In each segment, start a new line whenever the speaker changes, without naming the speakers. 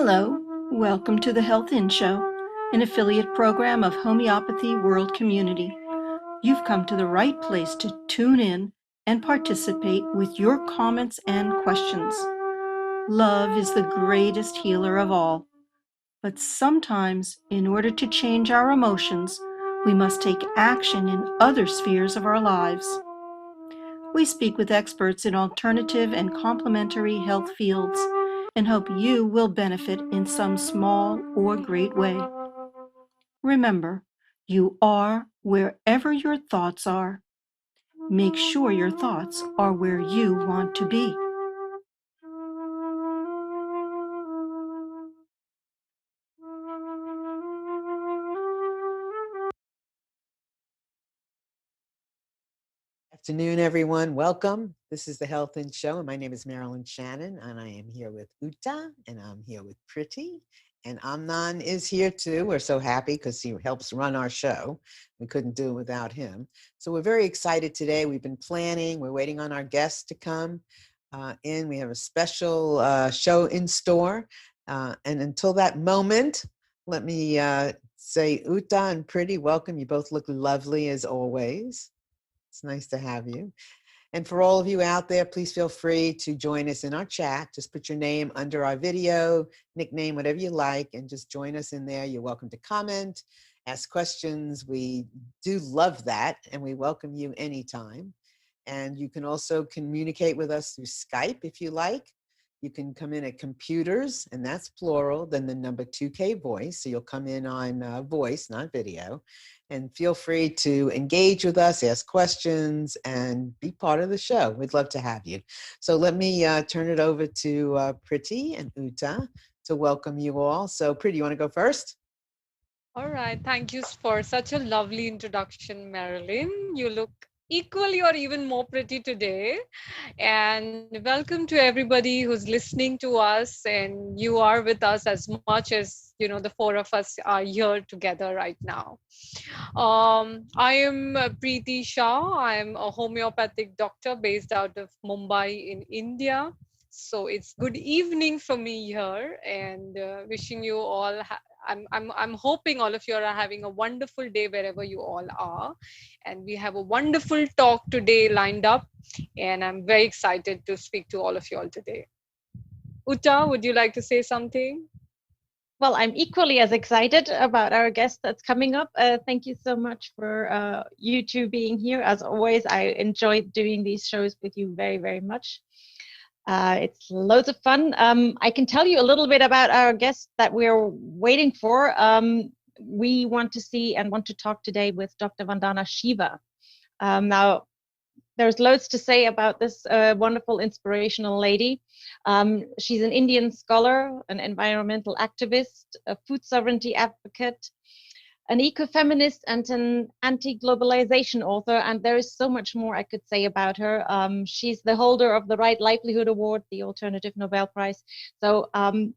Hello, welcome to the HealthInn Show, an affiliate program of Homeopathy World Community. You've come to the right place to tune in and participate with your comments and questions. Love is the greatest healer of all, but sometimes, in order to change our emotions, we must take action in other spheres of our lives. We speak with experts in alternative and complementary health fields and hope you will benefit in some small or great way. Remember, you are wherever your thoughts are. Make sure your thoughts are where you want to be.
Afternoon, everyone. Welcome. This is the Health and Show, and my name is Marilyn Shannon, and I am here with Uta, and I'm here with Priti, and Amnan is here too. We're so happy because he helps run our show. We couldn't do it without him. So we're very excited today. We've been planning. We're waiting on our guests to come in. We have a special show in store, and until that moment, let me say, Uta and Priti, welcome. You both look lovely as always. It's nice to have you. And for all of you out there, please feel free to join us in our chat. Just put your name under our video, nickname, whatever you like, and just join us in there. You're welcome to comment, ask questions. We do love that, and we welcome you anytime. And you can also communicate with us through Skype if you like. You can come in at computers, and that's plural, then the number 2K voice. So you'll come in on voice, not video. And feel free to engage with us, ask questions, and be part of the show. We'd love to have you. So let me turn it over to Priti and Uta to welcome you all. So Priti, you want to go first?
All right. Thank you for such a lovely introduction, Marilyn. You look equally or even more pretty today. And welcome to everybody who's listening to us. And you are with us as much as, the four of us are here together right now. I am Preeti Shah. I am a homeopathic doctor based out of Mumbai in India. So it's good evening for me here, and wishing you all. I'm hoping all of you are having a wonderful day wherever you all are, and we have a wonderful talk today lined up, and I'm very excited to speak to all of you all today. Uta, would you like to say something?
Well, I'm equally as excited about our guest that's coming up. Thank you so much for you two being here. As always, I enjoyed doing these shows with you very, very much. It's loads of fun. I can tell you a little bit about our guest that we're waiting for. We want to see and want to talk today with Dr. Vandana Shiva. Now, there's loads to say about this wonderful, inspirational lady. She's an Indian scholar, an environmental activist, a food sovereignty advocate, an ecofeminist, and an anti-globalization author. And there is so much more I could say about her. She's the holder of the Right Livelihood Award, the Alternative Nobel Prize. So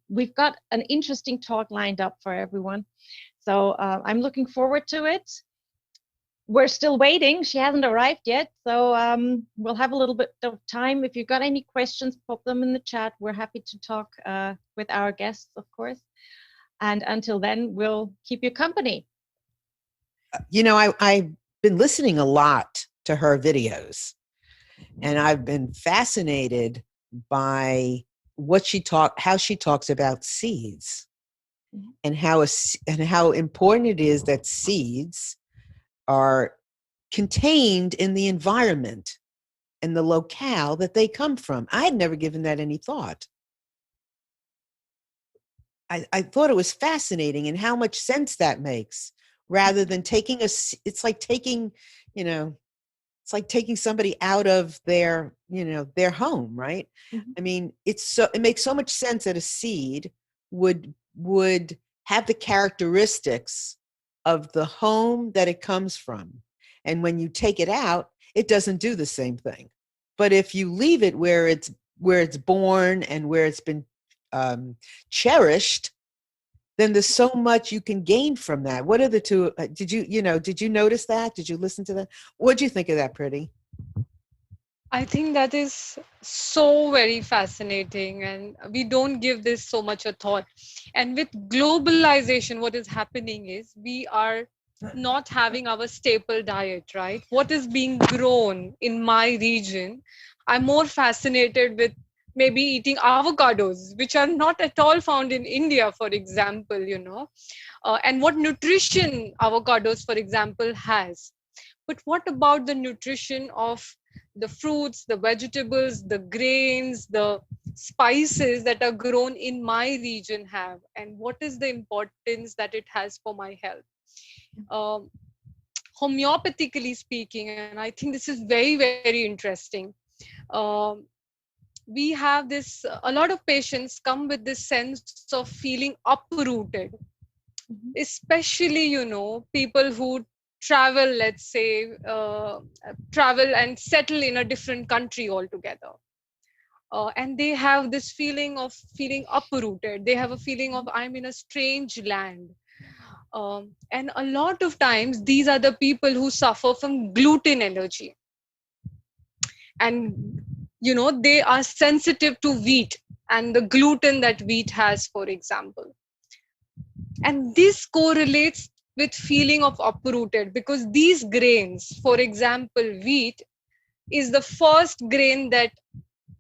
we've got an interesting talk lined up for everyone. So I'm looking forward to it. We're still waiting. She hasn't arrived yet. So we'll have a little bit of time. If you've got any questions, pop them in the chat. We're happy to talk with our guests, of course. And until then, we'll keep you company.
I've been listening a lot to her videos, and I've been fascinated by how she talks about seeds, and how important it is that seeds are contained in the environment and the locale that they come from. I had never given that any thought. I thought it was fascinating and how much sense that makes, rather than it's like taking somebody out of their home, right?
Mm-hmm.
I mean, it makes so much sense that a seed would have the characteristics of the home that it comes from. And when you take it out, it doesn't do the same thing. But if you leave it where it's born and where it's been cherished, then there's so much you can gain from that. What are the two? Did you notice that? Did you listen to that? What did you think of that, Priti?
I think that is so very fascinating, and we don't give this so much a thought. And with globalization, what is happening is we are not having our staple diet, right? What is being grown in my region? I'm more fascinated with maybe eating avocados, which are not at all found in India, for example, and what nutrition avocados, for example, has. But what about the nutrition of the fruits, the vegetables, the grains, the spices that are grown in my region have, and what is the importance that it has for my health? Um, Homeopathically speaking, and I think this is very, very interesting. Um, we have this, a lot of patients come with this sense of feeling uprooted,
Mhm.
especially people who travel, let's say, travel and settle in a different country altogether, and they have this feeling of feeling uprooted. They have a feeling of I'm in a strange land, and a lot of times these are the people who suffer from gluten allergy, and they are sensitive to wheat and the gluten that wheat has, for example. And this correlates with feeling of uprooted, because these grains, for example wheat, is the first grain that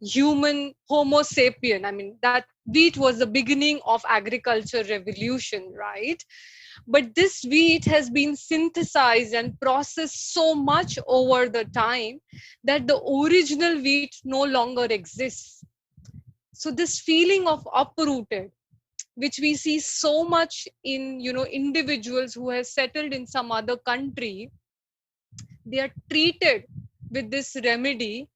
human homo sapien, I mean, that wheat was the beginning of agriculture revolution, right? But this wheat has been synthesized and processed so much over the time that the original wheat no longer exists. So this feeling of uprooted, which we see so much in individuals who have settled in some other country, they are treated with this remedy,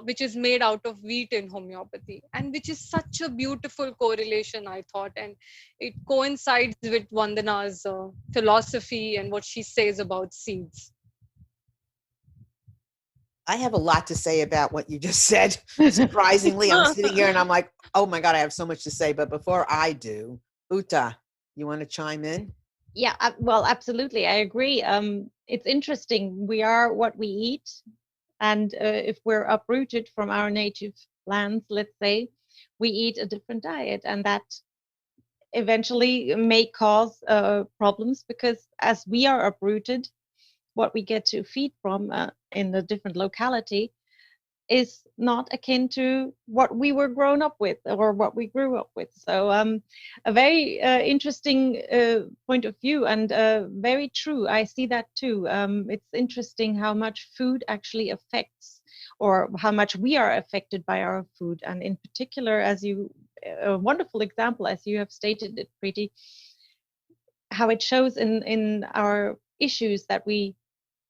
which is made out of wheat in homeopathy, and which is such a beautiful correlation, I thought. And it coincides with Vandana's philosophy and what she says about seeds.
I have a lot to say about what you just said. Surprisingly, I'm sitting here and I'm like, oh my God, I have so much to say. But before I do, Uta, you want to chime in?
Yeah, well, absolutely. I agree. It's interesting. We are what we eat. And if we're uprooted from our native lands, let's say, we eat a different diet. And that eventually may cause problems, because as we are uprooted, what we get to feed from in a different locality is not akin to what we were grown up with or what we grew up with. So a very interesting point of view, and very true. I see that too. It's interesting how much food actually affects, or how much we are affected by our food. And in particular, as you, a wonderful example, as you have stated it, Preeti, how it shows in our issues that we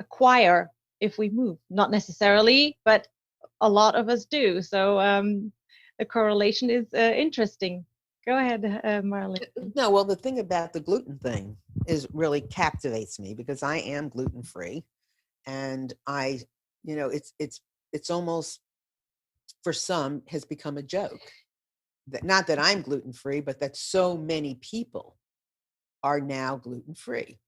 acquire if we move. Not necessarily, but a lot of us do. So the correlation is interesting. Go ahead, Marlene.
No, well, the thing about the gluten thing is really captivates me because I am gluten free, and I, it's almost, for some, has become a joke. That, not that I'm gluten free, but that so many people are now gluten free.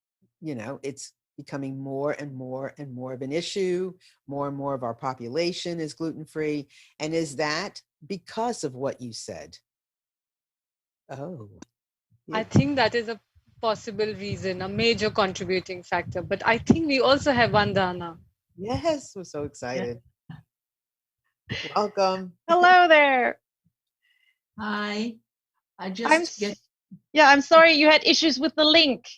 It's becoming more and more and more of an issue. More and more of our population is gluten free. And is that because of what you said? Oh,
I
yeah.
think that is a possible reason, a major contributing factor. But I think we also have Vandana.
Yes, we're so
Yeah.
excited. Welcome.
Hello there.
Hi. I
I'm
just get.
yeah, I'm sorry you had issues with the link.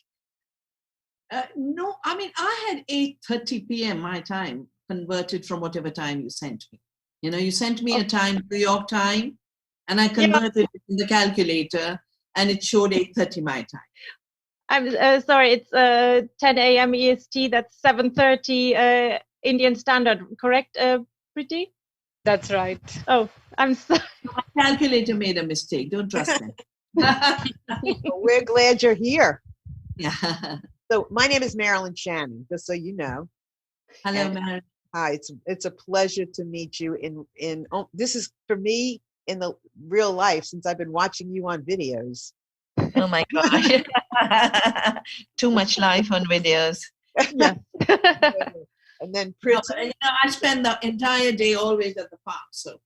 No, I mean I had 8:30 p.m. my time converted from whatever time you sent me. You sent me a time, New York time, and I
Yeah,
converted it in the calculator, and it showed 8:30 my time.
I'm sorry. It's 10 a.m. EST. That's 7:30 Indian Standard. Correct, Preeti?
That's right.
Oh, I'm sorry.
My calculator made a mistake. Don't trust them.
Well, we're glad you're here.
Yeah.
So my name is Marilyn Shannon, just so you know.
Hello,
And
Mary.
hi, it's a pleasure to meet you this is for me in the real life, since I've been watching you on videos.
Oh my gosh. Too much life on videos.
Yeah.
And then
You know,
Pretty.
I spend the entire day always at the farm. So,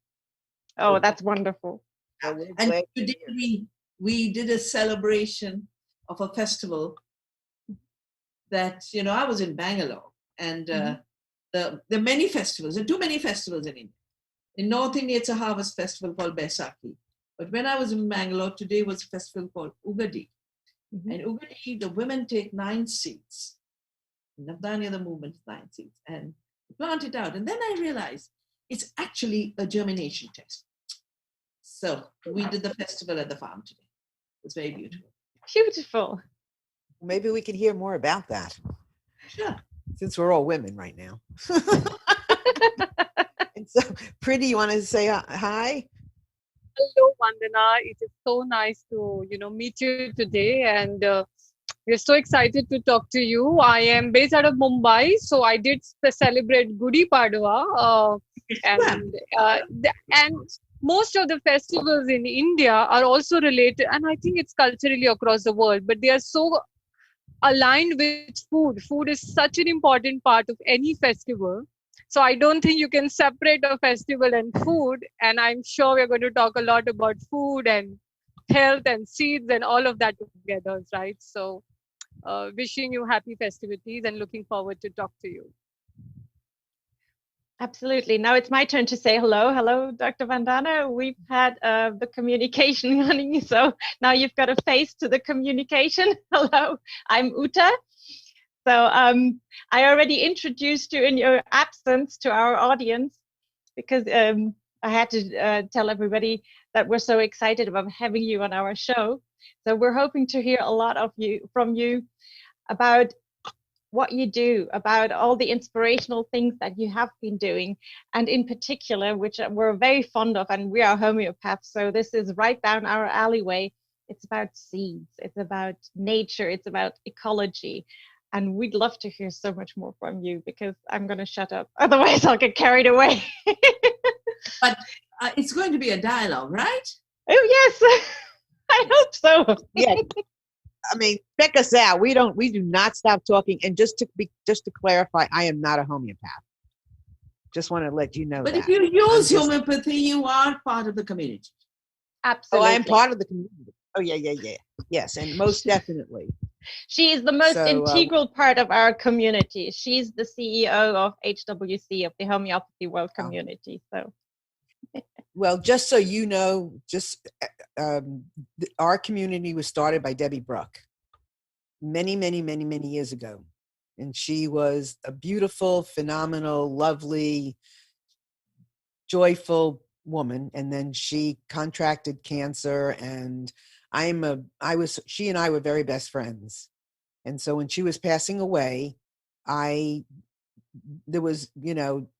Oh, that's wonderful.
Well, we're
and
glad you're
today
here.
we did a celebration of a festival that, I was in Bangalore, and the many festivals. There are too many festivals in India. In North India, it's a harvest festival called Baisakhi. But when I was in Bangalore, today was a festival called Ugadi. And Ugadi, the women take 9 seeds. Navdanya, the movement, 9 seeds, and plant it out. And then I realized it's actually a germination test. So we did the festival at the farm today. It was very beautiful.
Beautiful.
Maybe we could hear more about that,
Sure.
since we're all women right now. And so, Pretty, you want to say hi?
Hello, Vandana. It is so nice to meet you today, and we're so excited to talk to you. I am based out of Mumbai, so I did celebrate Gudi Padwa, and most of the festivals in India are also related, and I think it's culturally across the world, but they are so aligned with food. Food is such an important part of any festival. So I don't think you can separate a festival and food. And I'm sure we're going to talk a lot about food and health and seeds and all of that together, right? So wishing you happy festivities and looking forward to talk to you.
Absolutely. Now it's my turn to say hello. Hello, Dr. Vandana. We've had the communication running, so now you've got a face to the communication. Hello, I'm Uta. So I already introduced you in your absence to our audience because I had to tell everybody that we're so excited about having you on our show. So we're hoping to hear a lot from you about what you do, about all the inspirational things that you have been doing, and in particular, which we're very fond of, and we are homeopaths, so this is right down our alleyway. It's about seeds, it's about nature, it's about ecology. And we'd love to hear so much more from you, because I'm going to shut up. Otherwise, I'll get carried away.
But it's going to be a dialogue, right?
Oh, yes. I hope so.
Yeah. I mean, check us out. We do not stop talking. And just to clarify, I am not a homeopath. Just want to let you know
But
that.
if you use homeopathy, you are part of the community.
Absolutely.
Oh, I am part of the community. Oh, yeah. Yes, and most definitely.
She is the most integral part of our community. She's the CEO of HWC, of the Homeopathy World Community. So,
well, just so you know, our community was started by Debbie Bruck many years ago, and she was a beautiful, phenomenal, lovely, joyful woman. And then she contracted cancer, and she and I were very best friends. And so when she was passing away, there was,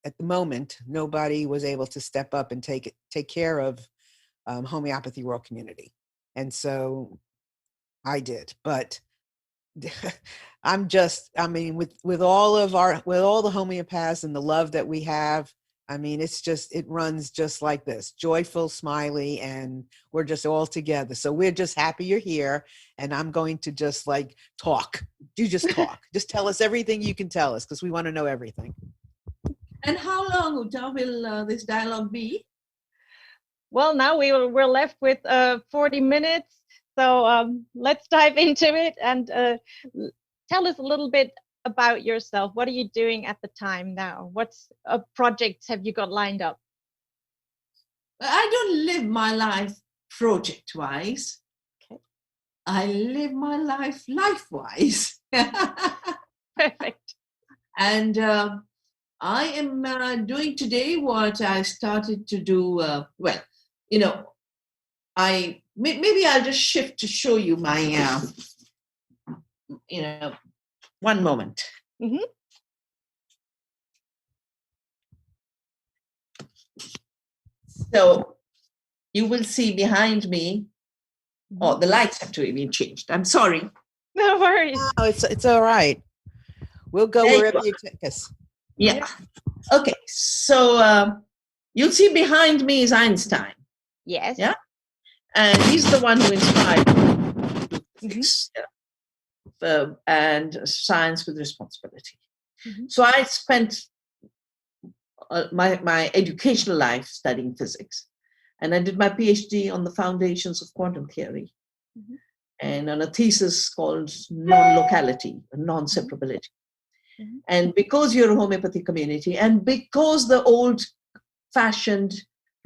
at the moment, nobody was able to step up and take care of Homeopathy World Community. And so I did. But with all the homeopaths and the love that we have, I mean, it runs just like this, joyful, smiley, and we're just all together. So we're just happy you're here, and I'm going to just talk. You just talk. Just tell us everything you can tell us, because we want to know everything.
And how long, Uta, will this dialogue be?
well, now we're left with 40 minutes. So let's dive into it, and tell us a little bit about yourself. What are you doing at the time now? What projects have you got lined up?
I don't live my life project-wise.
Okay.
I live my life life-wise.
Perfect.
And I am doing today what I started to do. Maybe I'll just shift to show you my, one moment.
Mm-hmm.
So you will see behind me, the lights have to be changed. I'm sorry.
No worries.
Oh, it's all right. We'll go wherever you take us.
Yeah. Okay. So you'll see behind me is Einstein.
Yes.
Yeah. And he's the one who inspired me to do physics and science with responsibility. So I spent my educational life studying physics. And I did my PhD on the foundations of quantum theory and on a thesis called non-locality, non-separability. And because you're a homeopathy community, and because the old-fashioned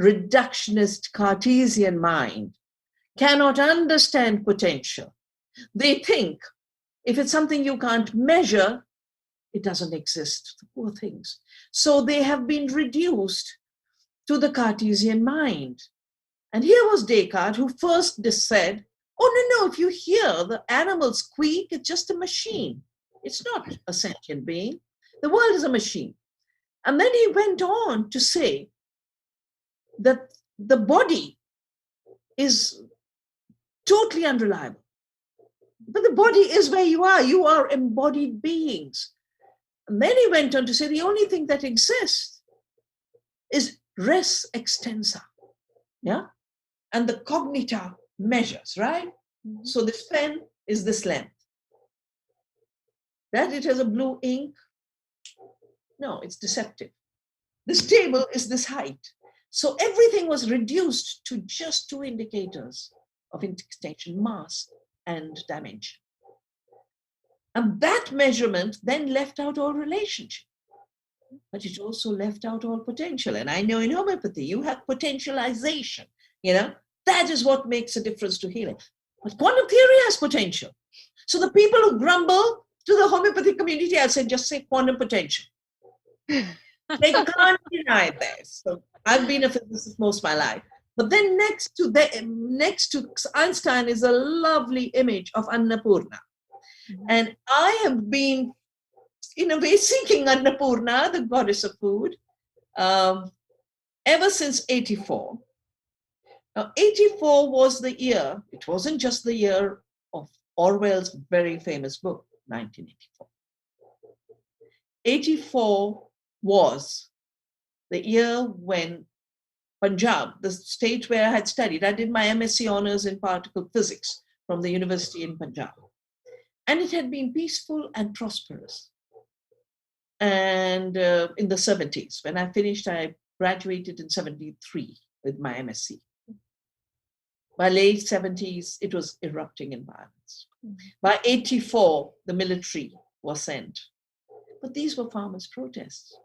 reductionist Cartesian mind cannot understand potential, they think if it's something you can't measure, it doesn't exist. The poor things. So they have been reduced to the Cartesian mind. And here was Descartes, who first said, oh, no, if you hear the animals squeak, it's just a machine. It's not a sentient being. The world is a machine. And then he went on to say that the body is totally unreliable. But the body is where you are. You are embodied beings. And then he went on to say the only thing that exists is res extensa. Yeah? And the cognita measures, right? So this pen is this length. That it has a blue ink? No, it's deceptive. This table is this height. So everything was reduced to just two indicators of extension, mass and dimension. And that measurement then left out all relationship. But it also left out all potential. And I know in homeopathy, you have potentialization, that is what makes a difference to healing. But quantum theory has potential. So the people who grumble to the homeopathy community, I said, just say quantum potential. They can't deny this. So I've been a physicist most of my life. But then next to Einstein is a lovely image of Annapurna. And I have been, in a way, seeking Annapurna, the goddess of food, ever since 84. Now, 84 was the year, it wasn't just the year of Orwell's very famous book, 1984. 84 was the year when Punjab, the state where I had studied, I did my MSc honors in particle physics from the university in Punjab. And it had been peaceful and prosperous. And in the 70s, when I finished, I graduated in 73 with my MSc. By late 70s, it was erupting in violence. By 84, the military was sent. But these were farmers' protests.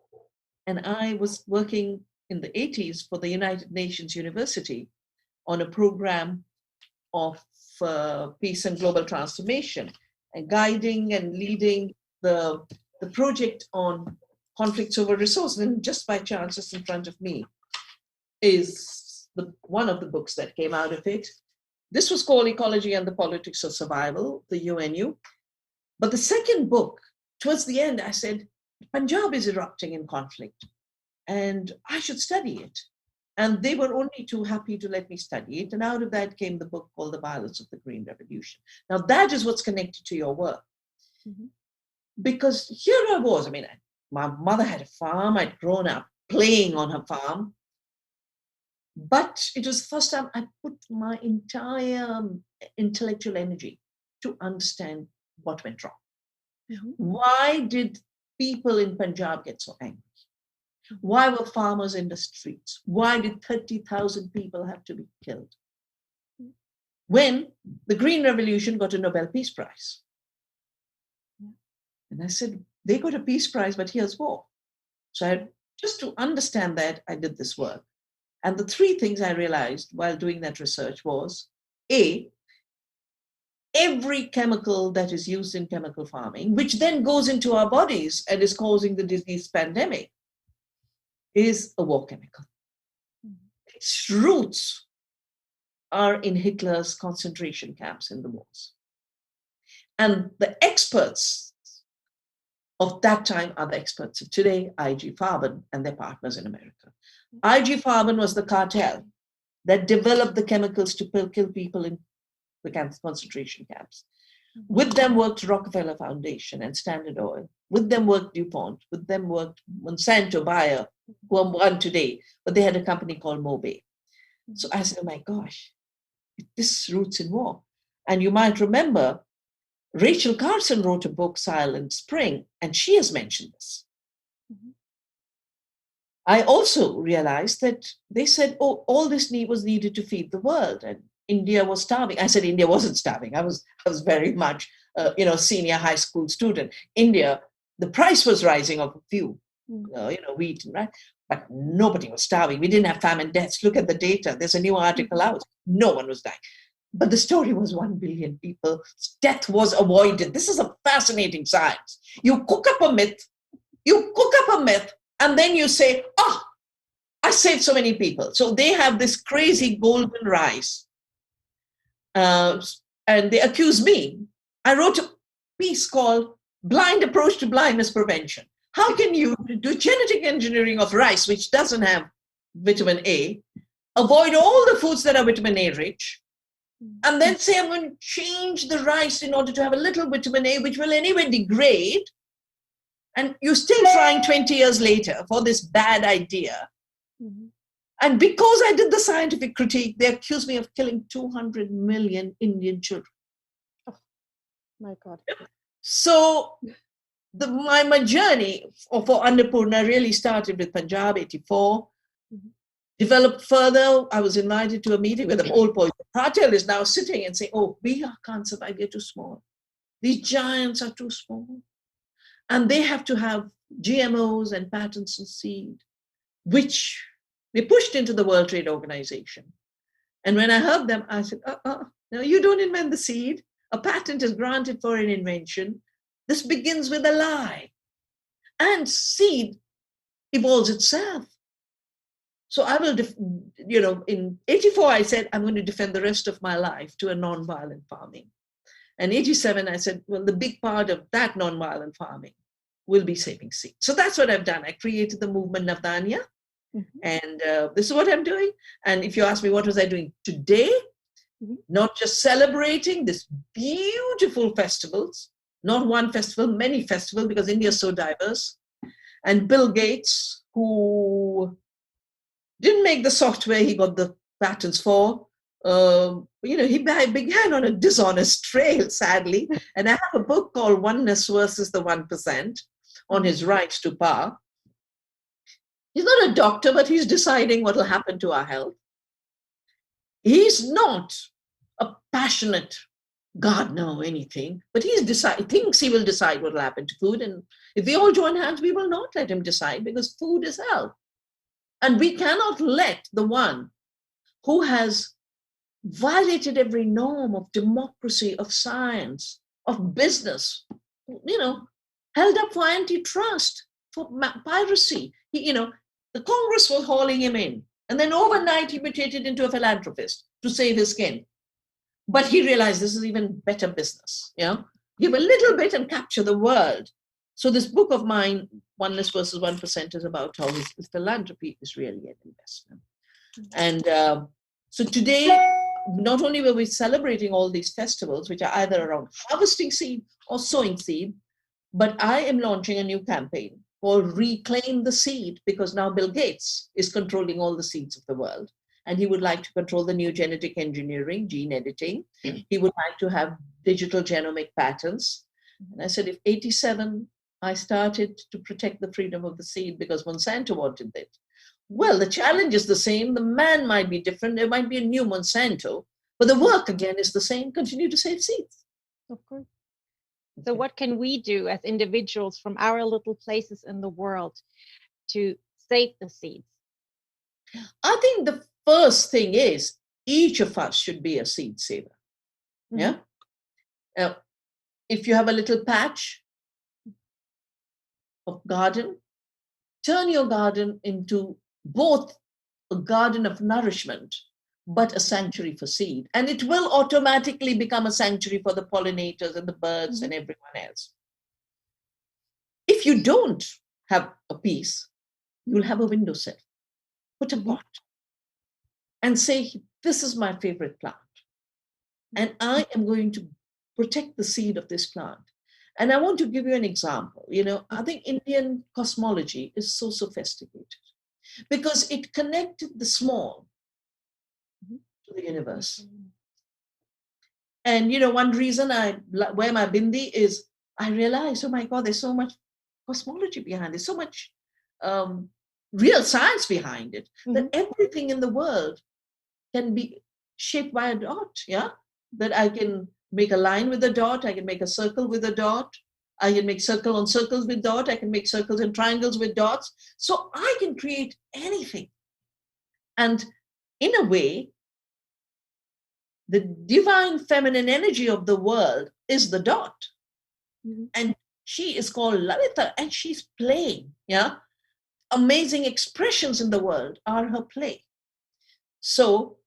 And I was working in the 80s for the United Nations University on a program of peace and global transformation, and guiding and leading the project on conflicts over resources. And just by chance, just in front of me, is one of the books that came out of it. This was called Ecology and the Politics of Survival, the UNU. But the second book, towards the end, I said, Punjab is erupting in conflict, and I should study it. And they were only too happy to let me study it. And out of that came the book called The Violence of the Green Revolution. Now, that is what's connected to your work. Because here I was, my mother had a farm, I'd grown up playing on her farm. But it was the first time I put my entire intellectual energy to understand what went wrong. Why did people in Punjab get so angry? Why were farmers in the streets? Why did 30,000 people have to be killed? When the Green Revolution got a Nobel Peace Prize. And I said, they got a peace prize, but here's war. So just to understand that, I did this work. And the three things I realized while doing that research was, A, every chemical that is used in chemical farming, which then goes into our bodies and is causing the disease pandemic, is a war chemical. Its roots are in Hitler's concentration camps in the wars. And the experts of that time are the experts of today, IG Farben and their partners in America. IG Farben was the cartel that developed the chemicals to kill people in the concentration camps. With them worked Rockefeller Foundation and Standard Oil. With them worked DuPont. With them worked Monsanto, Bayer, who are one today. But they had a company called Mobe. So I said, oh my gosh, this roots in war. And you might remember Rachel Carson wrote a book, Silent Spring, and she has mentioned this.
Mhm.
I also realized that they said, oh, all this need was needed to feed the world, and India was starving. I said India wasn't starving. I was very much, senior high school student. India, the price was rising of fuel, wheat, right? But nobody was starving. We didn't have famine deaths. Look at the data. There's a new article out. No one was dying. But the story was 1 billion people. Death was avoided. This is a fascinating science. You cook up a myth, and then you say, oh, I saved so many people. So they have this crazy golden rice. And they accuse me. I wrote a piece called Blind Approach to Blindness Prevention. How can you do genetic engineering of rice, which doesn't have vitamin A, avoid all the foods that are vitamin A rich, and then say, I'm going to change the rice in order to have a little vitamin A, which will anyway degrade, and you're still trying 20 years later for this bad idea.
Mhm.
And because I did the scientific critique, they accused me of killing 200 million Indian children.
My God.
So my journey for Annapurna really started with Punjab, 84.
Mhm.
Developed further. I was invited to a meeting with an old poison. Patel is now sitting and saying, oh, we can't survive, we're too small. These giants are too small. And they have to have GMOs and patents on seed, which they pushed into the World Trade Organization. And when I heard them, I said, no, you don't invent the seed. A patent is granted for an invention. This begins with a lie. And seed evolves itself. So I will, in 84, I said, I'm going to defend the rest of my life to a non-violent farming. And 87, I said, well, the big part of that non-violent farming will be saving seeds. So that's what I've done. I created the movement Navdanya.
Mhm.
And this is what I'm doing. And if you ask me, what was I doing today?
Mhm.
Not just celebrating these beautiful festivals, not one festival, many festivals, because India is so diverse. And Bill Gates, who didn't make the software he got the patents for, he began on a dishonest trail, sadly. And I have a book called Oneness versus the 1% on his rights to power. He's not a doctor, but he's deciding what will happen to our health. He's not a passionate gardener or anything, but thinks he will decide what will happen to food. And if we all join hands, we will not let him decide, because food is health. And we cannot let the one who has violated every norm of democracy, of science, of business, held up for antitrust, for piracy. The Congress was hauling him in. And then overnight, he mutated into a philanthropist to save his skin. But he realized this is even better business. Give a little bit and capture the world. So this book of mine, Oneness versus 1%, is about how his philanthropy is really an investment. And so today, not only were we celebrating all these festivals, which are either around harvesting seed or sowing seed, but I am launching a new campaign called Reclaim the Seed, because now Bill Gates is controlling all the seeds of the world. And he would like to control the new genetic engineering, gene editing. He would like to have digital genomic patents. And I said, if 87, I started to protect the freedom of the seed because Monsanto wanted it. Well, the challenge is the same. The man might be different. There might be a new Monsanto, but the work again is the same. Continue to save seeds.
Of course. So what can we do as individuals from our little places in the world to save the seeds?
I think the first thing is each of us should be a seed saver.
Mhm.
Yeah. If you have a little patch of garden, turn your garden into both a garden of nourishment, but a sanctuary for seed. And it will automatically become a sanctuary for the pollinators and the birds and everyone else. If you don't have a piece, you'll have a windowsill. Put a pot and say, this is my favorite plant. And I am going to protect the seed of this plant. And I want to give you an example. I think Indian cosmology is so sophisticated because it connected the small to the universe. And, one reason I wear my bindi is I realize, oh my God, there's so much cosmology behind it. There's so much real science behind it, that everything in the world can be shaped by a dot. Yeah. That I can make a line with a dot. I can make a circle with a dot. I can make circle on circles with dot. I can make circles and triangles with dots. So I can create anything. And in a way, the divine feminine energy of the world is the dot. And she is called Lalita, and she's playing. Yeah. Amazing expressions in the world are her play. So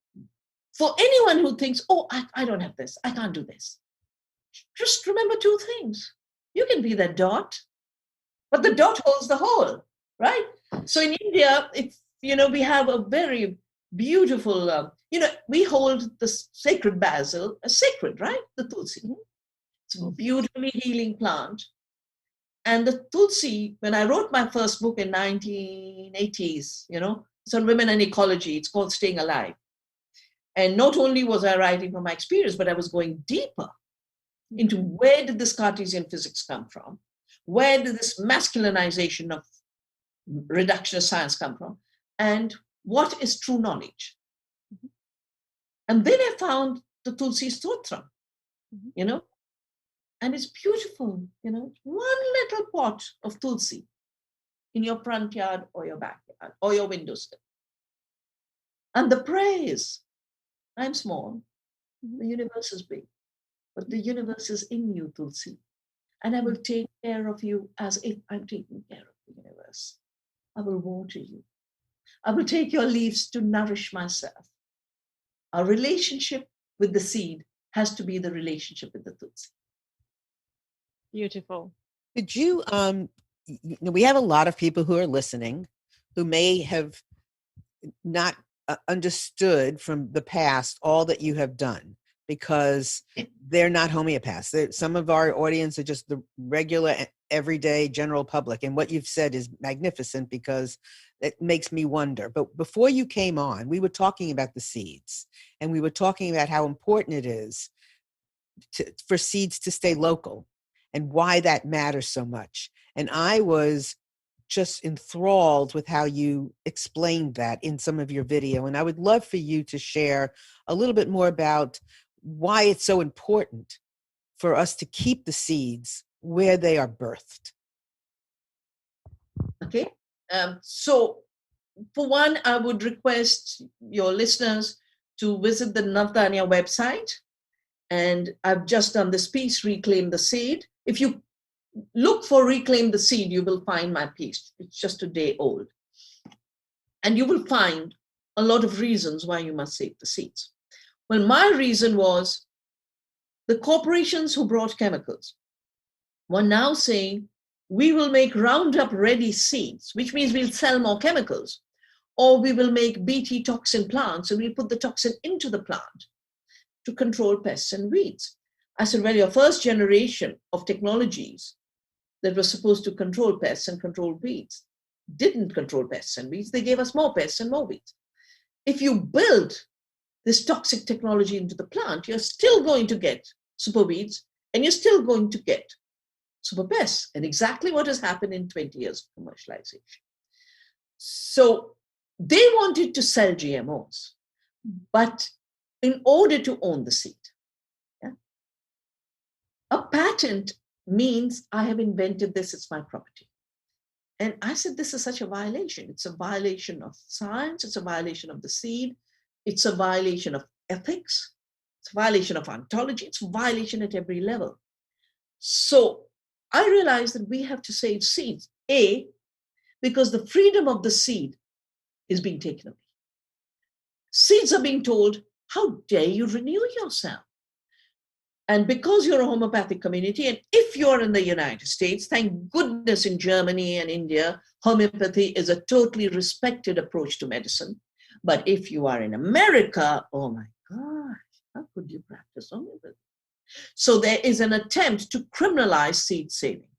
for anyone who thinks, oh, I don't have this, I can't do this, just remember two things. You can be that dot, but the dot holds the whole, right? So in India, we have a very beautiful, we hold the sacred basil as sacred, right? The tulsi. It's a beautifully healing plant. And the tulsi, when I wrote my first book in 1980s, it's on women and ecology. It's called Staying Alive. And not only was I writing from my experience, but I was going deeper into where did this Cartesian physics come from? Where did this masculinization of reductionist science come from? And what is true knowledge? And then I found the Tulsi Stotra, and it's beautiful, one little pot of Tulsi in your front yard or your backyard or your windowsill. And the praise, I'm small, the universe is big, but the universe is in you, Tulsi. And I will take care of you as if I'm taking care of the universe. I will water you. I will take your leaves to nourish myself. Our relationship with the seed has to be the relationship with the Tulsi.
Beautiful.
Could you, we have a lot of people who are listening who may have not understood from the past all that you have done, because they're not homeopaths. Some of our audience are just the regular, everyday general public. And what you've said is magnificent, because it makes me wonder. But before you came on, we were talking about the seeds, and we were talking about how important it is for seeds to stay local and why that matters so much. And I was just enthralled with how you explained that in some of your video. And I would love for you to share a little bit more about why it's so important for us to keep the seeds where they are birthed.
Okay. So for one, I would request your listeners to visit the Navdanya website. And I've just done this piece, Reclaim the Seed. If you look for Reclaim the Seed, you will find my piece. It's just a day old. And you will find a lot of reasons why you must save the seeds. Well, my reason was the corporations who brought chemicals were now saying, we will make Roundup ready seeds, which means we'll sell more chemicals, or we will make Bt toxin plants and we'll put the toxin into the plant to control pests and weeds. I said, well, your first generation of technologies that were supposed to control pests and control weeds didn't control pests and weeds. They gave us more pests and more weeds. If you build this toxic technology into the plant, you're still going to get super weeds and you're still going to get super pests. And exactly what has happened in 20 years of commercialization. So they wanted to sell GMOs, but in order to own the seed, a patent means I have invented this, it's my property. And I said, this is such a violation. It's a violation of science. It's a violation of the seed. It's a violation of ethics. It's a violation of ontology. It's a violation at every level. So I realized that we have to save seeds. A, because the freedom of the seed is being taken away. Seeds are being told, how dare you renew yourself? And because you're a homeopathic community, and if you're in the United States, thank goodness in Germany and India, homeopathy is a totally respected approach to medicine. But if you are in America, oh my gosh, how could you practice homeopathy? So there is an attempt to criminalize seed saving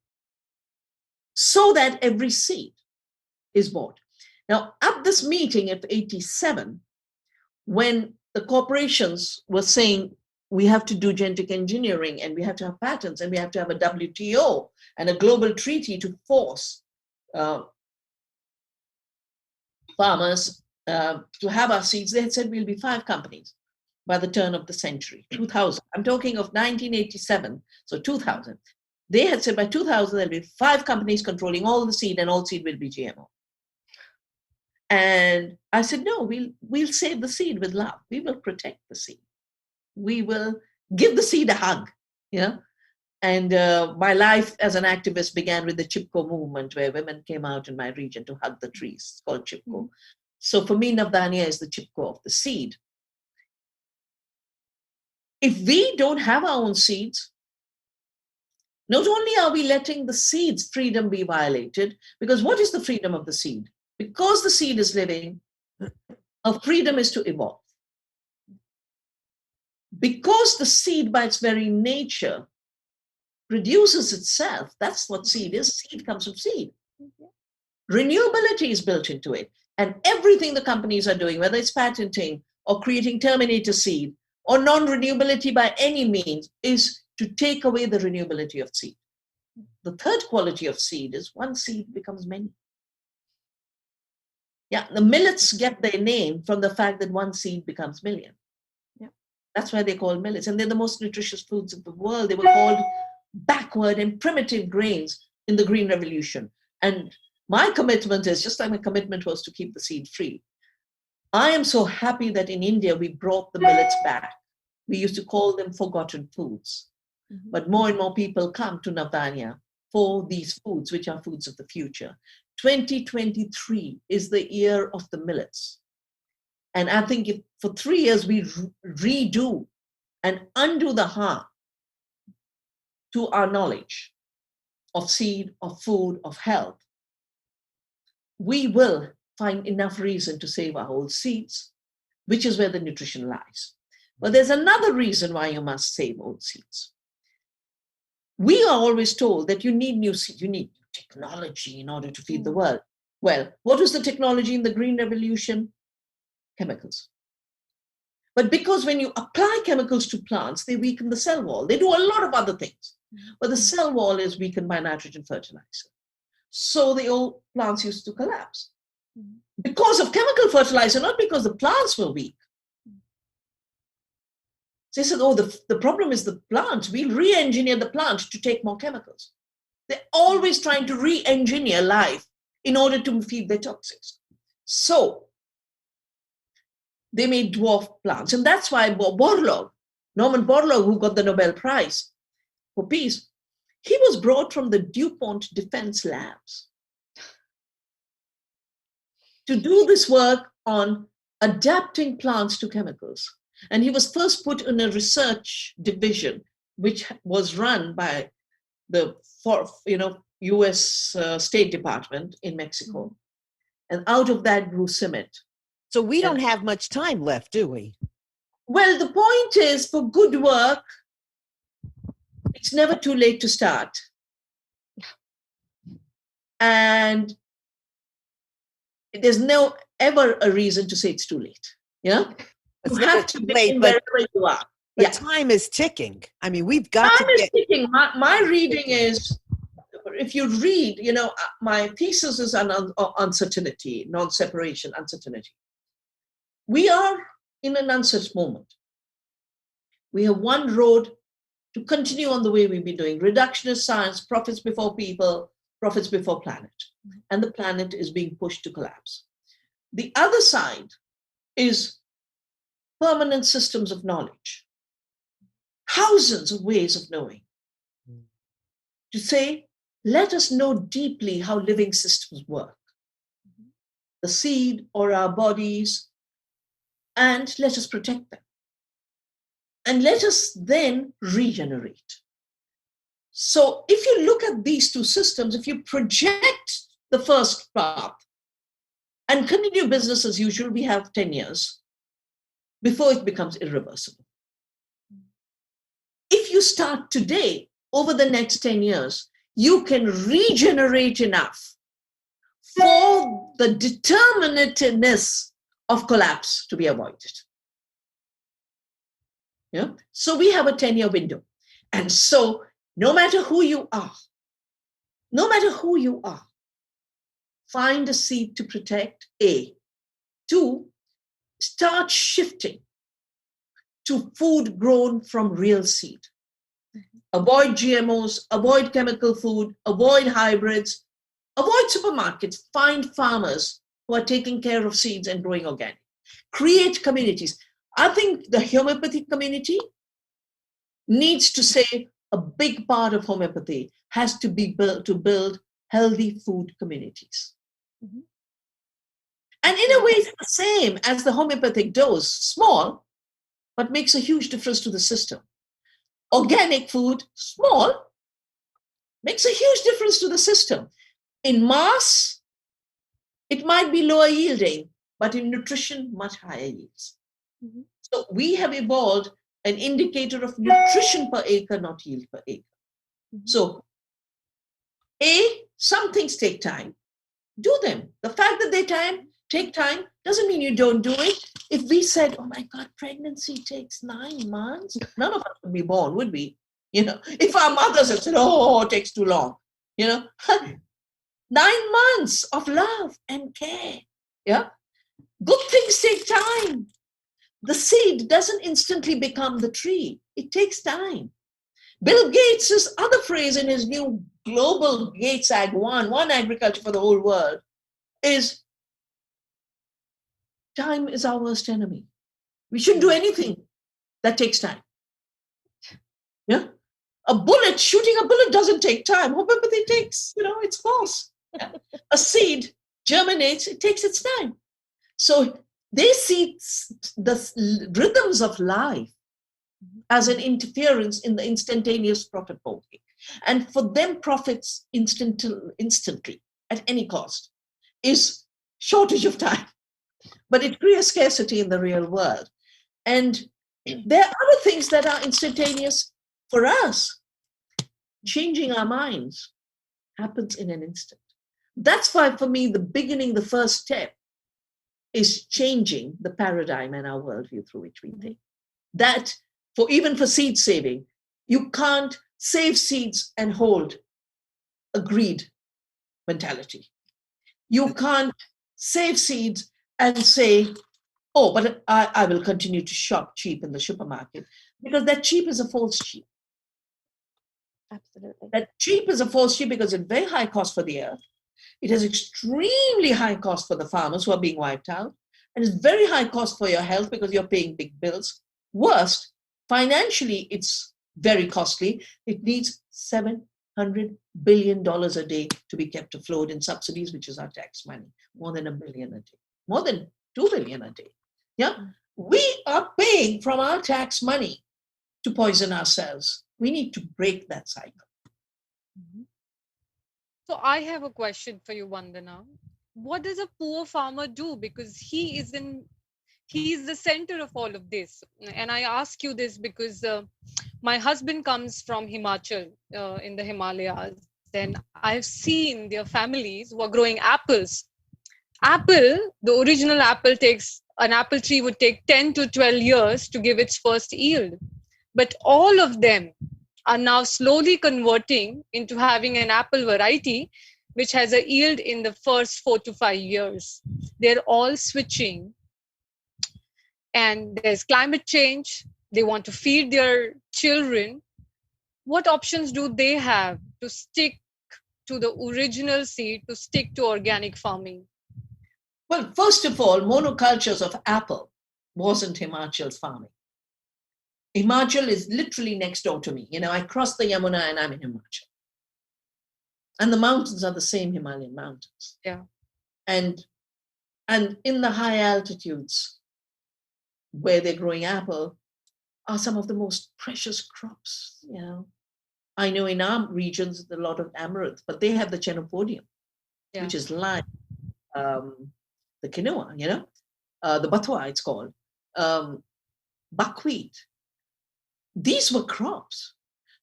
so that every seed is bought. Now, at this meeting at 87, when the corporations were saying, we have to do genetic engineering, and we have to have patents, and we have to have a WTO and a global treaty to force farmers to have our seeds. They had said we'll be 5 companies by the turn of the century, 2000. I'm talking of 1987, so 2000. They had said by 2000 there'll be 5 companies controlling all the seed, and all seed will be GMO. And I said, no, we'll save the seed with love. We will protect the seed. We will give the seed a hug. Yeah. And my life as an activist began with the Chipko movement, where women came out in my region to hug the trees. It's called Chipko. So for me, Navdanya is the Chipko of the seed. If we don't have our own seeds, not only are we letting the seed's freedom be violated, because what is the freedom of the seed? Because the seed is living, our freedom is to evolve. Because the seed by its very nature produces itself, that's what seed is. Seed comes from seed. Renewability is built into it. And everything the companies are doing, whether it's patenting or creating terminator seed or non-renewability by any means, is to take away the renewability of seed. The third quality of seed is one seed becomes many. Yeah, the millets get their name from the fact that one seed becomes million. Yeah. That's why they're called millets. And they're the most nutritious foods of the world. They were called backward and primitive grains in the Green Revolution. And my commitment is, just like my commitment was to keep the seed free, I am so happy that in India we brought the millets back. We used to call them forgotten foods. But more and more people come to Navdanya for these foods, which are foods of the future. 2023 is the year of the millets. And I think if for 3 years we redo and undo the harm to our knowledge of seed, of food, of health, we will find enough reason to save our old seeds, which is where the nutrition lies. But there's another reason why you must save old seeds. We are always told that you need new seeds, you need technology in order to feed the world. Well, what was the technology in the Green Revolution? Chemicals. But because when you apply chemicals to plants, they weaken the cell wall. They do a lot of other things. But the cell wall is weakened by nitrogen fertilizer. So the old plants used to collapse. Because of chemical fertilizer, not because the plants were weak. They said, oh, the problem is the plant. We'll re-engineer the plant to take more chemicals. They're always trying to re-engineer life in order to feed their toxics. So they made dwarf plants. And that's why Norman Borlaug, who got the Nobel Prize for Peace, he was brought from the DuPont Defense Labs to do this work on adapting plants to chemicals. And he was first put in a research division, which was run by the US State Department in Mexico. And out of that grew CIMMYT.
So we don't have much time left, do we?
Well, the point is, for good work, it's never too late to start. And there's no ever a reason to say it's too late. Yeah?
It's
you have to begin wherever you are.
But time is ticking. I mean, we've got
time is ticking. My reading is, if you read, my thesis is on uncertainty, non-separation, uncertainty. We are in an uncertain moment. We have one road to continue on the way we've been doing. Reductionist science, profits before people, profits before planet. And the planet is being pushed to collapse. The other side is permanent systems of knowledge. Thousands of ways of knowing. To say, let us know deeply how living systems work. The seed or our bodies, and let us protect them. And let us then regenerate. So if you look at these two systems, if you project the first path and continue business as usual, we have 10 years before it becomes irreversible. If you start today, over the next 10 years, you can regenerate enough for the determinateness of collapse to be avoided. You know? So we have a 10-year window. And so no matter who you are, find a seed to protect, A. 2, start shifting to food grown from real seed. Avoid GMOs, avoid chemical food, avoid hybrids, avoid supermarkets. Find farmers who are taking care of seeds and growing organic. Create communities. I think the homeopathy community needs to say a big part of homeopathy has to be built to build healthy food communities.
Mhm.
And in a way, it's the same as the homeopathic dose, small, but makes a huge difference to the system. Organic food, small, makes a huge difference to the system. In mass, it might be lower yielding, but in nutrition, much higher yields.
Mhm.
So we have evolved an indicator of nutrition per acre, not yield per acre.
Mhm.
So, A, some things take time. Do them. The fact that they take time doesn't mean you don't do it. If we said, oh my God, pregnancy takes 9 months, none of us would be born, would we? You know, if our mothers had said, oh, it takes too long, you know, 9 months of love and care. Yeah. Good things take time. The seed doesn't instantly become the tree. It takes time. Bill Gates' other phrase in his new global Gates Ag one agriculture for the whole world, is time is our worst enemy. We shouldn't do anything that takes time. Yeah. Shooting a bullet doesn't take time. Homeopathy takes, its course. Yeah? A seed germinates, it takes its time. So they see the rhythms of life as an interference in the instantaneous profit making. And for them, profits instantly at any cost is shortage of time. But it creates scarcity in the real world. And there are other things that are instantaneous for us. Changing our minds happens in an instant. That's why, for me, the first step is changing the paradigm and our worldview through which we think. That, even for seed saving, you can't save seeds and hold a greed mentality. You can't save seeds and say, oh, but I will continue to shop cheap in the supermarket, because that cheap is a false cheap.
Absolutely.
That cheap is a false cheap because it's very high cost for the earth. It has extremely high cost for the farmers who are being wiped out. And it's very high cost for your health because you're paying big bills. Worst, financially, it's very costly. It needs $700 billion a day to be kept afloat in subsidies, which is our tax money. More than $1 billion a day. More than $2 billion a day. Yeah, we are paying from our tax money to poison ourselves. We need to break that cycle.
So I have a question for you, Vandana. What does a poor farmer do? Because he is the center of all of this. And I ask you this because my husband comes from Himachal in the Himalayas, and I've seen their families who are growing apples. The original apple an apple tree would take 10 to 12 years to give its first yield. But all of them are now slowly converting into having an apple variety which has a yield in the first 4 to 5 years. They're all switching, and there's climate change. They want to feed their children. What options do they have to stick to the original seed, to stick to organic farming?
Well, first of all, monocultures of apple wasn't Himachal's farming. Himachal is literally next door to me. I cross the Yamuna and I'm in Himachal. And the mountains are the same Himalayan mountains.
Yeah.
And in the high altitudes where they're growing apple are some of the most precious crops. I know in our regions, there's a lot of amaranth, but they have the chenopodium, which is like the quinoa, the bathua, it's called, buckwheat. These were crops.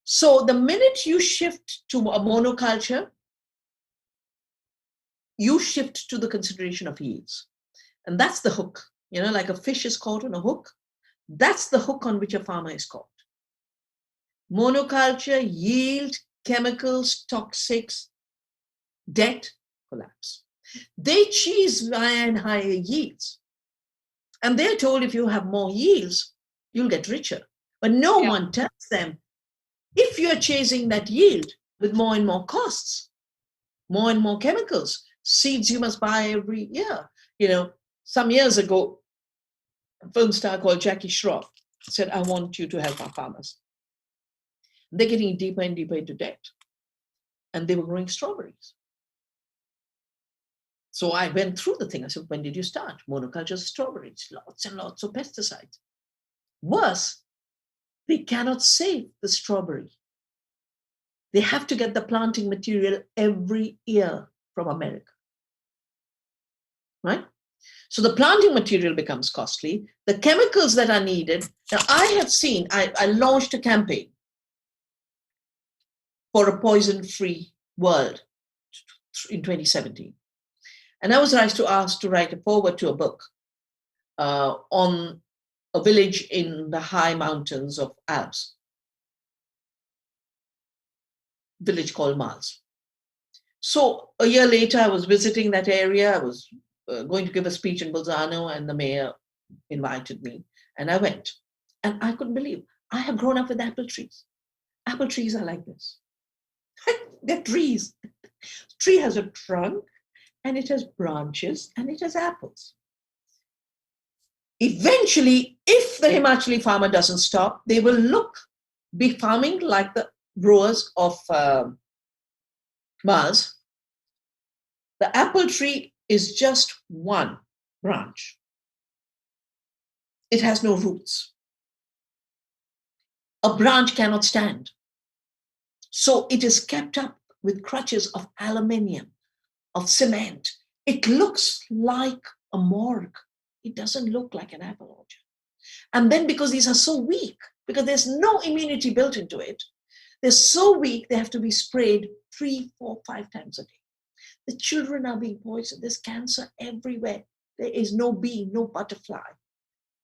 So the minute you shift to a monoculture, you shift to the consideration of yields. And that's the hook. Like a fish is caught on a hook, That's the hook on which a farmer is caught. Monoculture, yield, chemicals, toxics, debt, collapse. They chase higher and higher yields. And they're told if you have more yields, you'll get richer. But no one tells them, if you're chasing that yield with more and more costs, more and more chemicals, seeds you must buy every year. Some years ago, a film star called Jackie Schroff said, I want you to help our farmers. They're getting deeper and deeper into debt. And they were growing strawberries. So I went through the thing. I said, when did you start? Monoculture strawberries, lots and lots of pesticides. Worse, they cannot save the strawberry. They have to get the planting material every year from America. Right? So the planting material becomes costly. The chemicals that are needed. Now I launched a campaign for a poison-free world in 2017. And I was asked to write a foreword to a book on a village in the high mountains of Alps, village called Mars. So a year later, I was visiting that area. I was going to give a speech in Bolzano, and the mayor invited me, and I went. And I couldn't believe, I have grown up with apple trees. Apple trees are like this. They're trees. Tree has a trunk, and it has branches, and it has apples. Eventually, if the Himachali farmer doesn't stop, they will be farming like the growers of Mars. The apple tree is just one branch. It has no roots. A branch cannot stand. So it is kept up with crutches of aluminium, of cement. It looks like a morgue. It doesn't look like an apple orchard. And then because these are so weak, because there's no immunity built into it, they're so weak, they have to be sprayed 3, 4, 5 times a day. The children are being poisoned. There's cancer everywhere. There is no bee, no butterfly.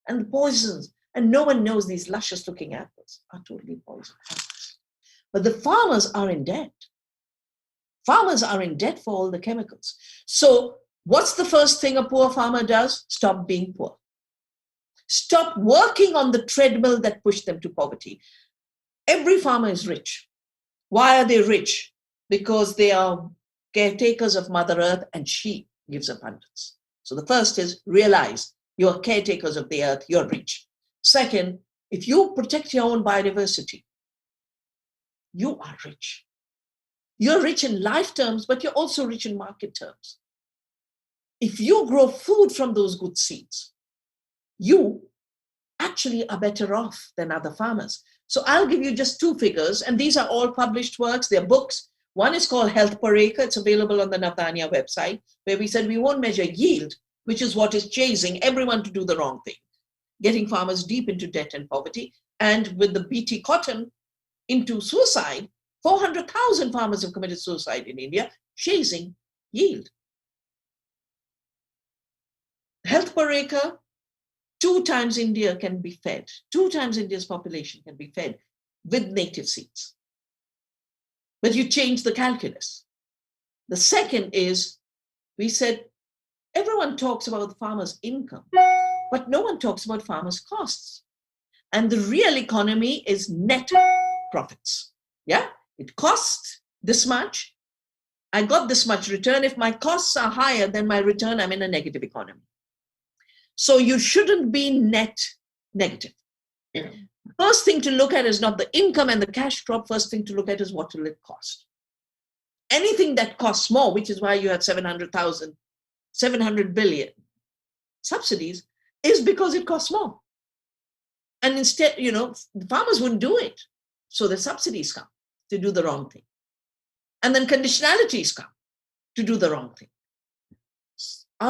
And the poisons, and no one knows these luscious looking apples are totally poisoned apples. But the farmers are in debt. Farmers are in debt for all the chemicals. So what's the first thing a poor farmer does? Stop being poor. Stop working on the treadmill that pushed them to poverty. Every farmer is rich. Why are they rich? Because they are caretakers of Mother Earth, and she gives abundance. So the first is realize you're caretakers of the earth, you're rich. Second, if you protect your own biodiversity, you are rich. You're rich in life terms, but you're also rich in market terms. If you grow food from those good seeds, you actually are better off than other farmers. So I'll give you just 2 figures, and these are all published works. They're books. One is called Health Per Acre. It's available on the Navdanya website, where we said we won't measure yield, which is what is chasing everyone to do the wrong thing, getting farmers deep into debt and poverty. And with the BT cotton into suicide, 400,000 farmers have committed suicide in India, chasing yield. Health Per Acre, 2 times India can be fed. 2 times India's population can be fed with native seeds. But you change the calculus. The second is, we said, everyone talks about the farmer's income, but no one talks about farmers' costs. And the real economy is net profits. Yeah, it costs this much. I got this much return. If my costs are higher than my return, I'm in a negative economy. So you shouldn't be net negative. Yeah. First thing to look at is not the income and the cash crop. First thing to look at is what will it cost. Anything that costs more, which is why you have 700 billion subsidies, is because it costs more. And instead, the farmers wouldn't do it. So the subsidies come to do the wrong thing. And then conditionalities come to do the wrong thing.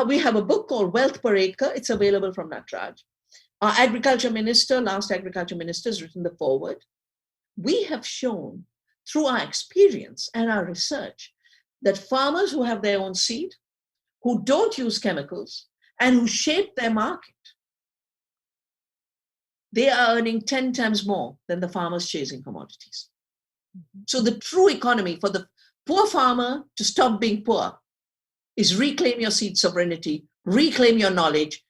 We have a book called Wealth Per Acre. It's available from Natraj. Our agriculture minister, last agriculture minister, has written the foreword. We have shown through our experience and our research that farmers who have their own seed, who don't use chemicals, and who shape their market, they are earning 10 times more than the farmers chasing commodities. So the true economy for the poor farmer to stop being poor is reclaim your seed sovereignty, reclaim your knowledge,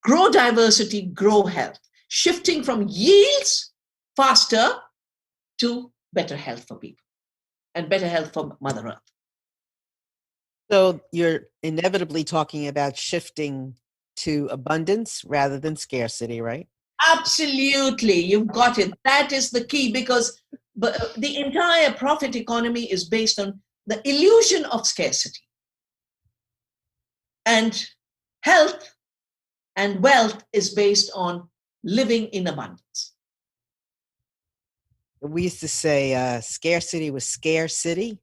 grow diversity, grow health, shifting from yields faster to better health for people and better health for Mother Earth.
So you're inevitably talking about shifting to abundance rather than scarcity, right?
Absolutely. You've got it. That is the key, because the entire profit economy is based on the illusion of scarcity. And health and wealth is based on living in abundance.
We used to say scarcity was scarcity.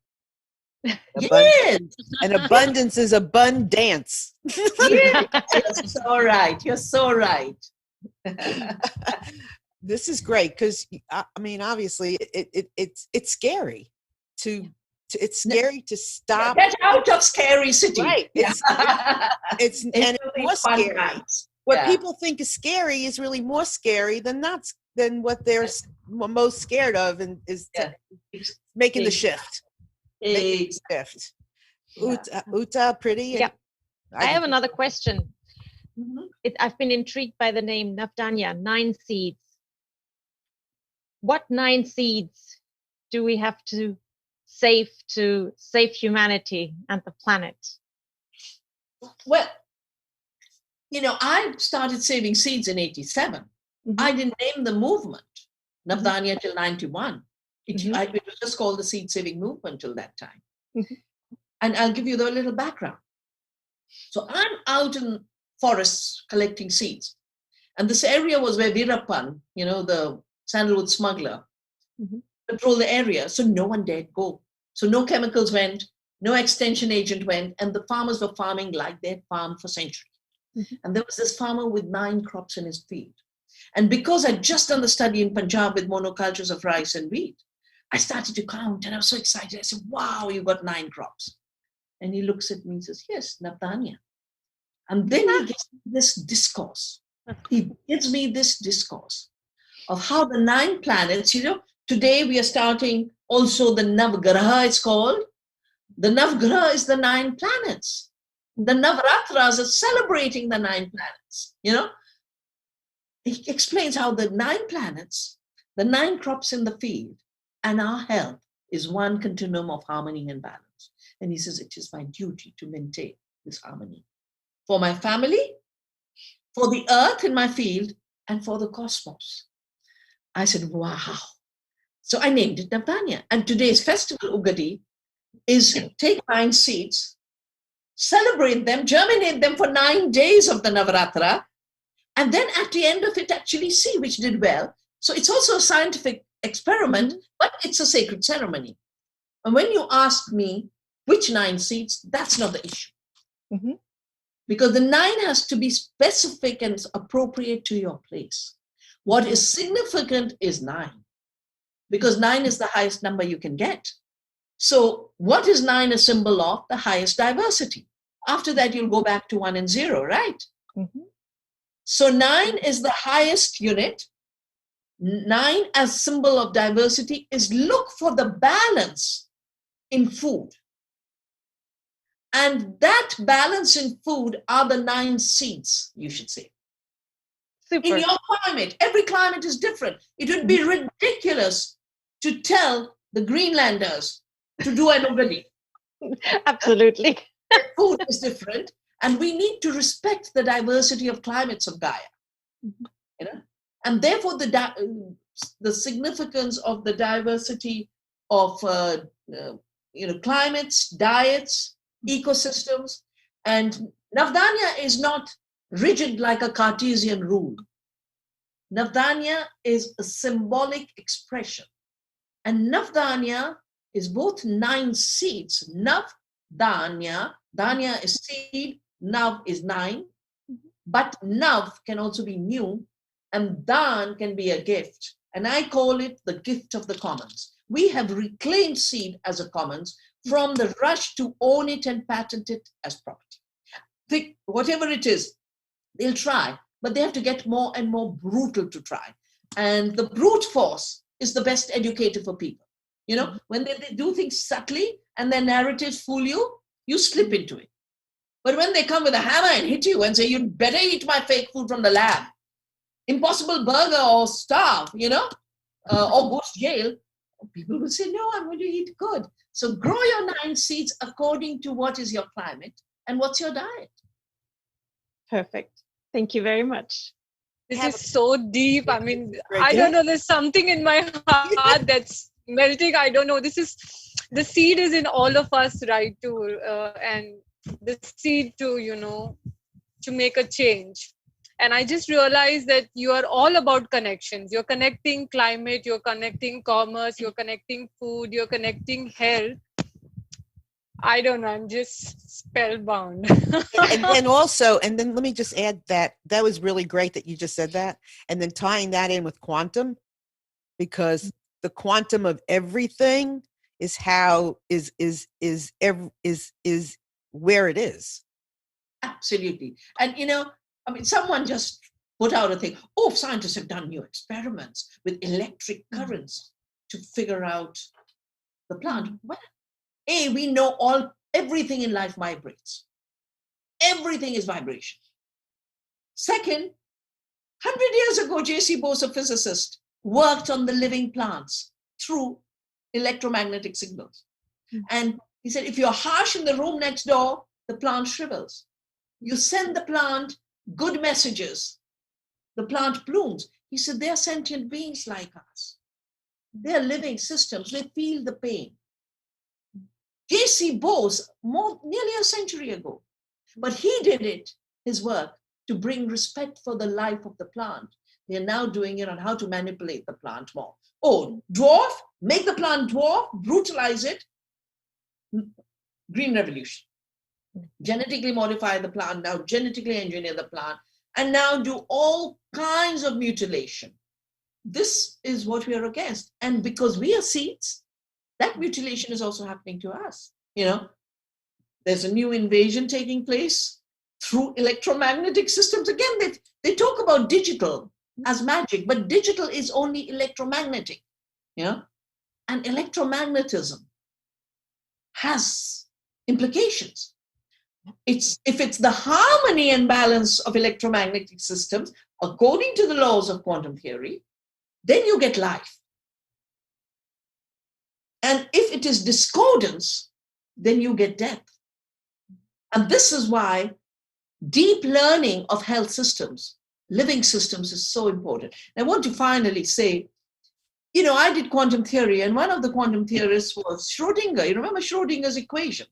Yes.
And abundance is abundance.
Yes. You're so right. You're so right.
This is great because I mean, obviously, it's scary it's scary to stop.
Get out of scary city.
Right. It's more scary.
Times.
What people think is scary is really more scary than what they're most scared of, and is making the shift. Shift. Uta, pretty.
Yeah. I have another question.
Mm-hmm.
I've been intrigued by the name Navdanya, 9 seeds. What 9 seeds do we have to save humanity and the planet?
Well, I started saving seeds in 87. Mm-hmm. I didn't name the movement Navdanya till 91. It was just called the Seed Saving Movement till that time. Mm-hmm. And I'll give you the little background. So I'm out in forests collecting seeds. And this area was where Veerappan, the sandalwood smuggler, patrolled the area. So no one dared go. So no chemicals went, no extension agent went, and the farmers were farming like they'd farmed for centuries. Mm-hmm. And there was this farmer with 9 crops in his field. And because I'd just done the study in Punjab with monocultures of rice and wheat, I started to count and I was so excited. I said, wow, you got 9 crops. And he looks at me and says, yes, Navdanya. And then he gives me this discourse. He gives me this discourse of how the 9 planets, today we are starting also the Navgraha, it's called. The Navgraha is the 9 planets. The Navaratras are celebrating the 9 planets, He explains how the 9 planets, the 9 crops in the field, and our health is one continuum of harmony and balance. And he says, it is my duty to maintain this harmony for my family, for the earth in my field, and for the cosmos. I said, wow. So I named it Navdanya. And today's festival, Ugadi, is take 9 seeds, celebrate them, germinate them for 9 days of the Navaratra, and then at the end of it, actually see which did well. So it's also a scientific experiment, but it's a sacred ceremony. And when you ask me which 9 seeds, that's not the issue. Mm-hmm. Because the 9 has to be specific and appropriate to your place. What is significant is 9, because 9 is the highest number you can get. So what is 9 a symbol of? The highest diversity. After that, you'll go back to 1 and 0, right? Mm-hmm. So 9 is the highest unit. 9 as symbol of diversity is look for the balance in food. And that balance in food are the 9 seeds, you should say. Super. In your climate, every climate is different. It would be ridiculous to tell the Greenlanders to do an Ugadi.
Absolutely.
Food is different, and we need to respect the diversity of climates of Gaia. And therefore the significance of the diversity of climates, diets, ecosystems. And Navdanya is not rigid like a Cartesian rule. Navdanya is a symbolic expression. And Navdanya is both 9 seeds. Navdanya, Danya is seed, Nav is 9. But Nav can also be new, and Dan can be a gift. And I call it the gift of the commons. We have reclaimed seed as a commons from the rush to own it and patent it as property. Whatever it is, they'll try. but they have to get more and more brutal to try. And the brute force is the best educator for people. You know, when they do things subtly and their narratives fool you, you slip into it. But when they come with a hammer and hit you and say, you'd better eat my fake food from the lab, impossible burger or starve, you know, or go to jail, people will say, no, I'm going to eat good. So grow your 9 seeds according to what is your climate and what's your diet.
Perfect. Thank you very much.
This is so deep. I mean,
Great.
I don't know. There's something in my heart that's melting. I don't know. The seed is in all of us, right? And the seed to make a change. And I just realized that you are all about connections. You're connecting climate, you're connecting commerce, you're connecting food, you're connecting health. I don't know. I'm just spellbound.
And then let me just add that was really great that you just said that. And then tying that in with quantum, because the quantum of everything is how is where it is.
Absolutely. And, you know, I mean, someone just put out a thing. Oh, scientists have done new experiments with electric currents to figure out the plant. Well, we know everything in life vibrates. Everything is vibration. Second, 100 years ago, J.C. Bose, a physicist, worked on the living plants through electromagnetic signals. And he said, if you're harsh in the room next door, the plant shrivels. You send the plant good messages, the plant blooms. He said, they're sentient beings like us. They're living systems. They feel the pain. J.C. Bose, nearly a century ago, but he did his work, to bring respect for the life of the plant. They're now doing it on how to manipulate the plant more. Oh, dwarf, make the plant dwarf, brutalize it. Green Revolution. Genetically modify the plant, now genetically engineer the plant, and now do all kinds of mutilation. This is what we are against. And because we are seeds, that mutilation is also happening to us. You know, there's a new invasion taking place through electromagnetic systems. Again, they talk about digital as magic, but digital is only electromagnetic. You know, and electromagnetism has implications. If it's the harmony and balance of electromagnetic systems, according to the laws of quantum theory, then you get life. And if it is discordance, then you get death. And this is why deep learning of health systems, living systems, is so important. And I want to finally say, you know, I did quantum theory, and one of the quantum theorists was Schrodinger. You remember Schrodinger's equation?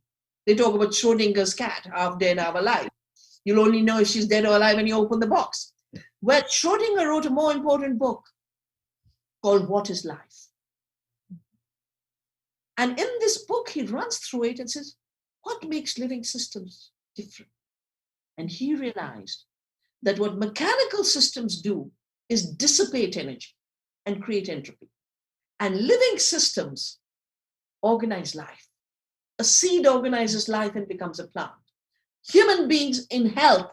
They talk about Schrodinger's cat, half dead, half alive. You'll only know if she's dead or alive when you open the box. Well, Schrodinger wrote a more important book called What is Life? And in this book, he runs through it and says, what makes living systems different? And he realized that what mechanical systems do is dissipate energy and create entropy. And living systems organize life. A seed organizes life and becomes a plant. Human beings in health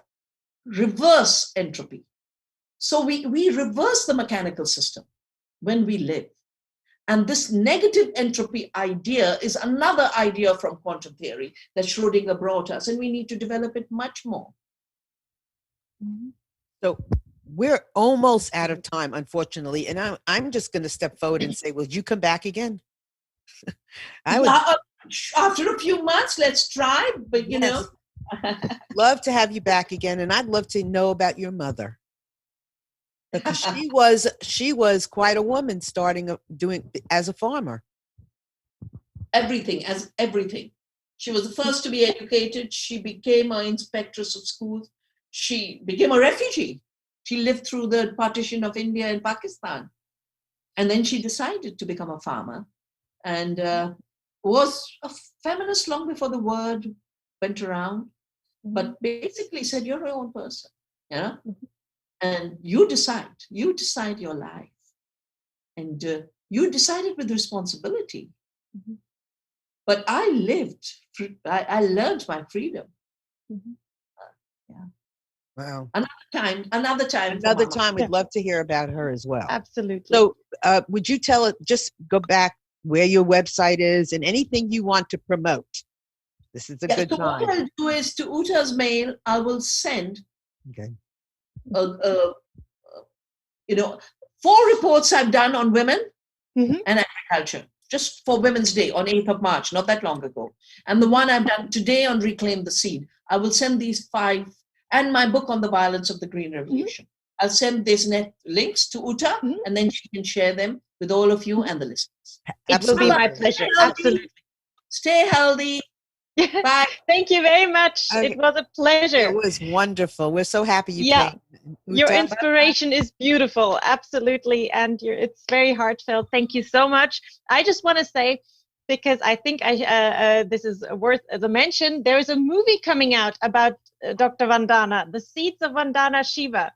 reverse entropy. So we reverse the mechanical system when we live. And this negative entropy idea is another idea from quantum theory that Schrodinger brought us, and we need to develop it much more.
So we're almost out of time, unfortunately. And I'm just going to step forward and say, will you come back again? I would
after a few months, let's try, but you know.
love to have you back again. And I'd love to know about your mother. Because she was quite a woman starting doing as a farmer.
Everything. She was the first to be educated. She became an inspectress of schools. She became a refugee. She lived through the partition of India and Pakistan. And then she decided to become a farmer, and was a feminist long before the word went around, but basically said, you're your own person. Yeah. And you decide your life, and you decide it with responsibility. But I learned my freedom. Yeah.
Wow.
Another time. for
Another
Mama.
time, we'd love to hear about her as well.
Absolutely.
So would you tell it, just go back where your website is and anything you want to promote? This is a good
so
time.
what I'll do is, to Uta's mail, I will send,
Okay.
you know, 4 reports I've done on women
Mhm.
and agriculture, just for Women's Day on 8th of March, not that long ago. And the one I've done today on Reclaim the Seed. I will send these 5, and my book on the violence of the Green Revolution. I'll send these links to Uta, and then she can share them with all of you and the listeners.
It will be my pleasure. Absolutely.
Stay healthy. Bye.
Thank you very much.
Okay.
It was a pleasure.
It was wonderful. We're so happy you came.
Your
Uta.
inspiration is beautiful. Absolutely. And it's very heartfelt. Thank you so much. I just want to say, because I think this is worth the mention, there is a movie coming out about Dr. Vandana, The Seeds of Vandana Shiva.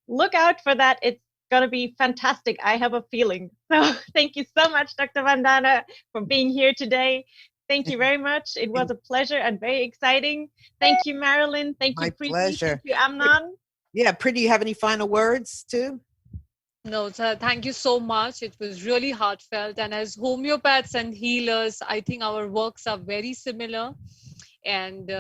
Look out for that. It's going to be fantastic. I have a feeling. So thank you so much, Dr. Vandana, for being here today. Thank you very much. It was a pleasure and very exciting. Thank you, Marilyn. Thank you,
My
Preeti.
pleasure.
Thank you, Amnon.
Yeah, Pretty, you have any final words too?
No, sir, thank you so much. It was really heartfelt. And as homeopaths and healers, I think our works are very similar. And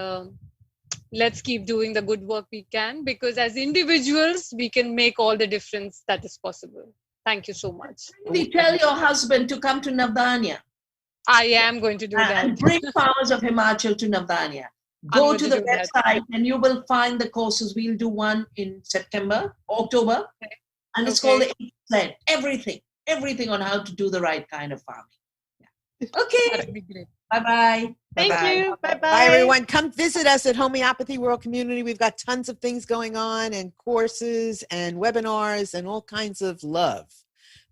let's keep doing the good work we can, because as individuals, we can make all the difference that is possible. Thank you so much.
Tell your husband to come to Navdanya.
I am going to do that.
And bring Powers of Himachal to Navdanya.
I'm
Go
going
to
to
the
do that.
website and you will find the courses. We'll do one in October.
Okay.
And it's called the 8th Plan. Everything on how to do the right kind of farming. Yeah. Okay.
That'd be great.
Bye-bye.
Thank
Bye-bye.
you. Bye-bye.
Bye, everyone. Come visit us at Homeopathy World Community. We've got tons of things going on, and courses and webinars and all kinds of love.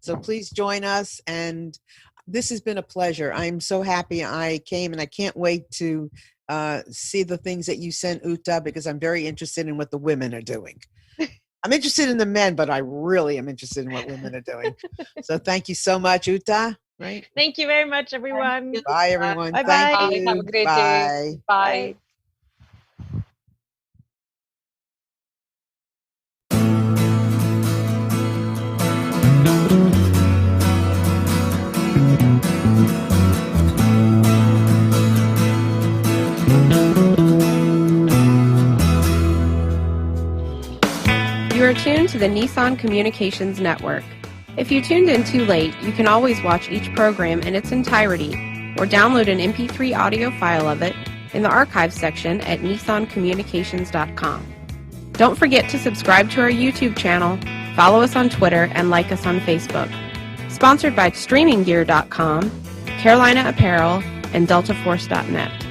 So please join us. And this has been a pleasure. I'm so happy I came, and I can't wait to see the things that you sent, Uta, because I'm very interested in what the women are doing. I'm interested in the men, but I really am interested in what women are doing. So thank you so much, Uta. Right.
Thank you very much, everyone.
Bye, everyone.
Bye-bye.
Thank
Bye.
you.
Have a great
Bye.
day. Bye.
You are tuned to the Nissan Communications Network. If you tuned in too late, you can always watch each program in its entirety or download an MP3 audio file of it in the archives section at nissancommunications.com. Don't forget to subscribe to our YouTube channel, follow us on Twitter, and like us on Facebook. Sponsored by StreamingGear.com, Carolina Apparel, and DeltaForce.net.